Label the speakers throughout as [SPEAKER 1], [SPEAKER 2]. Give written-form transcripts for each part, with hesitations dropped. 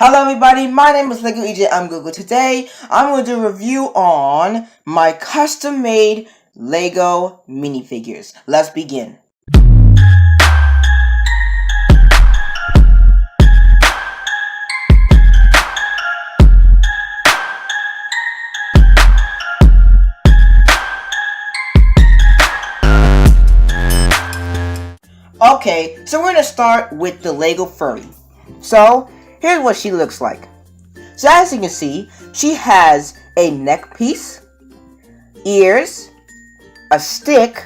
[SPEAKER 1] Hello everybody, my name is LegoEJMGooGoo. Today, I'm going to do a review on my custom-made Lego minifigures. Let's begin. Okay, so we're going to start with the Lego Furry. So, here's what she looks like. So as you can see, she has a neck piece, ears, a stick,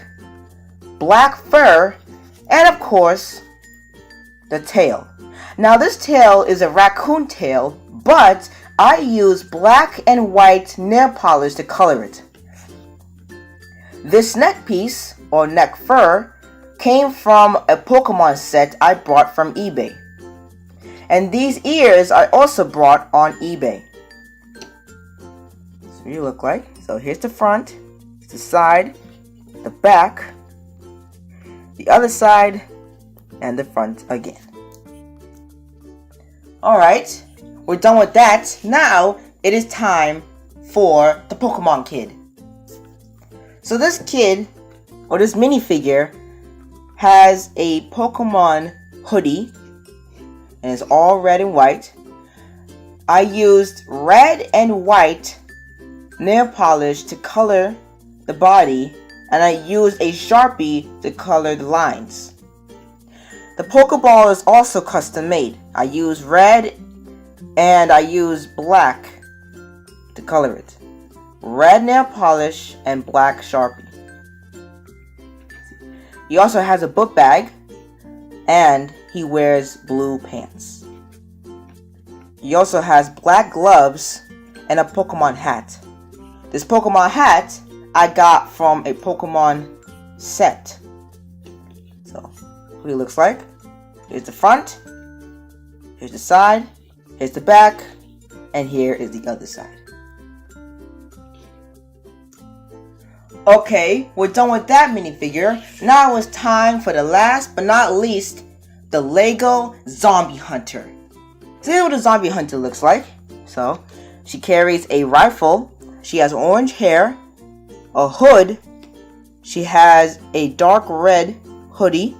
[SPEAKER 1] black fur, and of course, the tail. Now this tail is a raccoon tail, but I use black and white nail polish to color it. This neck piece, or neck fur, came from a Pokemon set I bought from eBay. And these ears I also bought on eBay. So you look like. So here's the front, the side, the back, the other side, and the front again. Alright, we're done with that. Now it is time for the Pokemon kid. So this kid, or this minifigure, has a Pokemon hoodie, and it's all red and white. I used red and white nail polish to color the body, and I used a sharpie to color the lines. The Pokeball is also custom made. I used red and I used black to color it. Red nail polish and black sharpie. He also has a book bag, and he wears blue pants. He also has black gloves and a Pokemon hat. This Pokemon hat I got from a Pokemon set. So, what he looks like. Here's the front, here's the side, here's the back, and here is the other side. Okay, we're done with that minifigure. Now it's time for the last but not least, the Lego Zombie Hunter. So here's what a zombie hunter looks like. So, she carries a rifle, she has orange hair, a hood, she has a dark red hoodie,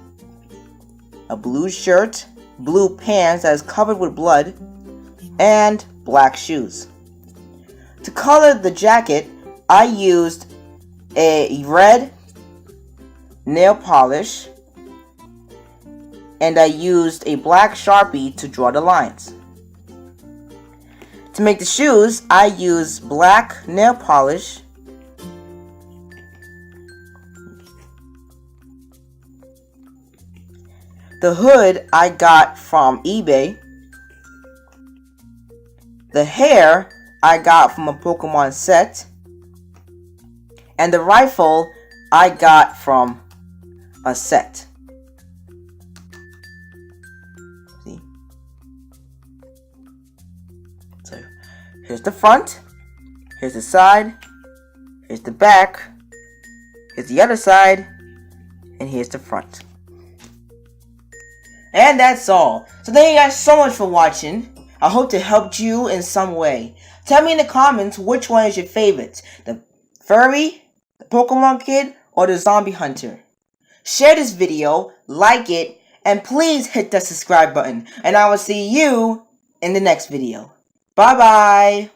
[SPEAKER 1] a blue shirt, blue pants that is covered with blood, and black shoes. To color the jacket, I used a red nail polish, and I used a black sharpie to draw the lines. To make the shoes, I used black nail polish, the hood I got from eBay, the hair I got from a Pokemon set, and the rifle I got from a set. See? So here's the front, here's the side, here's the back, here's the other side, and here's the front. And that's all. So thank you guys so much for watching. I hope it helped you in some way. Tell me in the comments which one is your favorite. The Furry, the Pokemon Kid, or the Zombie Hunter. Share this video, like it, and please hit that subscribe button. And I will see you in the next video. Bye bye!